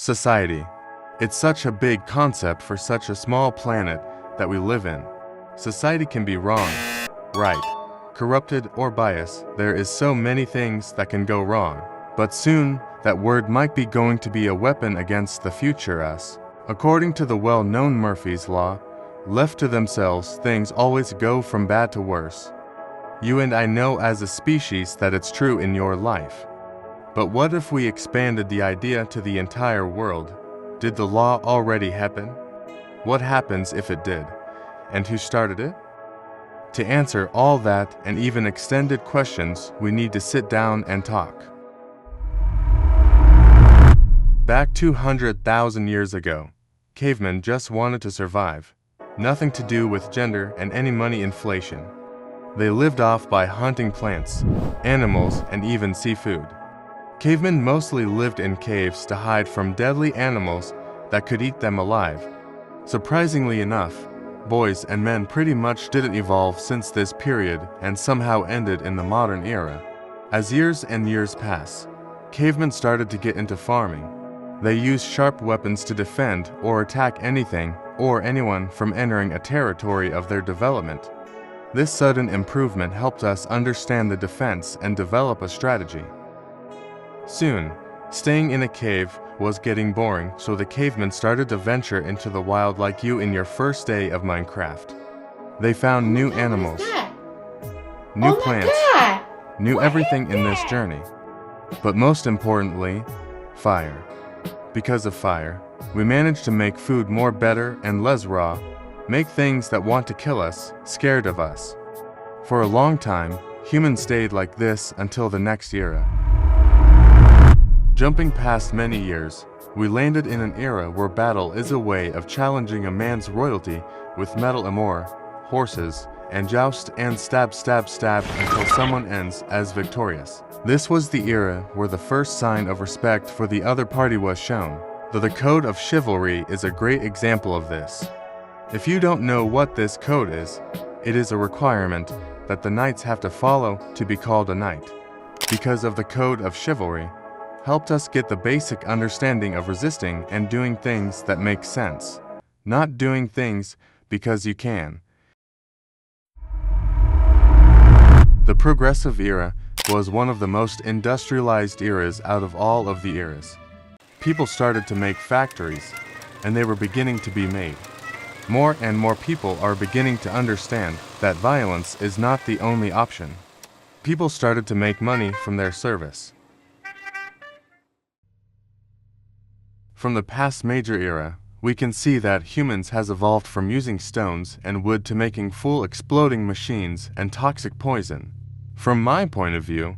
Society. It's such a big concept for such a small planet that we live in. Society can be wrong, right, corrupted, or biased. There is so many things that can go wrong. But soon, that word might be going to be a weapon against the future us. According to the well-known Murphy's Law, left to themselves, things always go from bad to worse. You and I know as a species that it's true in your life. But what if we expanded the idea to the entire world? Did the law already happen? What happens if it did? And who started it? To answer all that and even extended questions, we need to sit down and talk. Back 200,000 years ago, cavemen just wanted to survive. Nothing to do with gender and any money inflation. They lived off by hunting plants, animals, and even seafood. Cavemen mostly lived in caves to hide from deadly animals that could eat them alive. Surprisingly enough, boys and men pretty much didn't evolve since this period and somehow ended in the modern era. As years and years pass, cavemen started to get into farming. They used sharp weapons to defend or attack anything or anyone from entering a territory of their development. This sudden improvement helped us understand the defense and develop a strategy. Soon, staying in a cave was getting boring, so the cavemen started to venture into the wild like you in your first day of Minecraft. They found new animals, new plants, new everything in this journey. But most importantly, fire. Because of fire, we managed to make food more better and less raw, make things that want to kill us, scared of us. For a long time, humans stayed like this until the next era. Jumping past many years, we landed in an era where battle is a way of challenging a man's royalty with metal armor, horses, and joust and stab until someone ends as victorious. This was the era where the first sign of respect for the other party was shown. The code of chivalry is a great example of this. If you don't know what this code is, it is a requirement that the knights have to follow to be called a knight. Because of the code of chivalry, helped us get the basic understanding of resisting and doing things that make sense, not doing things because you can. The progressive era was one of the most industrialized eras out of all of the eras. People started to make factories, and they were beginning to be made. More and more people are beginning to understand that violence is not the only option. People started to make money from their service. From the past major era, we can see that humans has evolved from using stones and wood to making full exploding machines and toxic poison. From my point of view,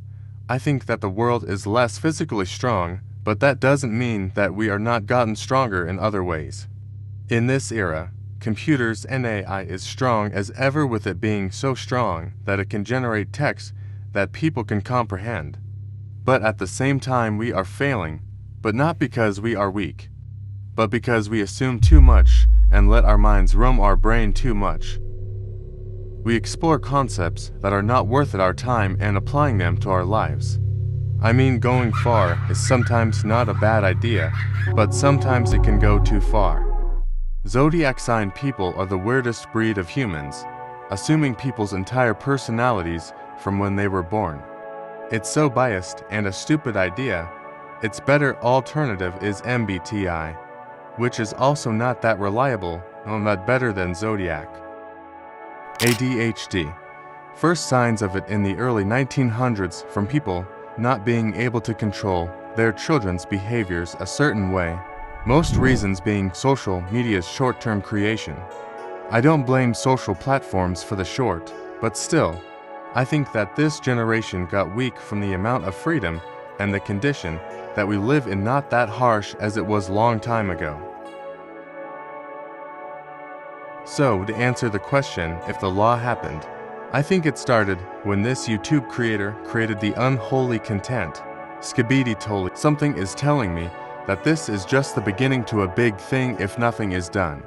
I think that the world is less physically strong, but that doesn't mean that we are not gotten stronger in other ways. In this era, computers and AI is strong as ever, with it being so strong that it can generate text that people can comprehend. But at the same time we are failing, but not because we are weak, but because we assume too much and let our minds roam our brain too much. We explore concepts that are not worth our time and applying them to our lives. I mean, going far is sometimes not a bad idea, but sometimes it can go too far. Zodiac sign people are the weirdest breed of humans, assuming people's entire personalities from when they were born. It's so biased and a stupid idea. Its better alternative is MBTI, which is also not that reliable, no, not better than Zodiac. ADHD. First signs of it in the early 1900s from people not being able to control their children's behaviors a certain way. Most reasons being social media's short-term creation. I don't blame social platforms for the short, but still, I think that this generation got weak from the amount of freedom and the condition that we live in not that harsh as it was long time ago. So, to answer the question if the law happened, I think it started when this YouTube creator created the unholy content. Skibidi totally. Something is telling me that this is just the beginning to a big thing if nothing is done.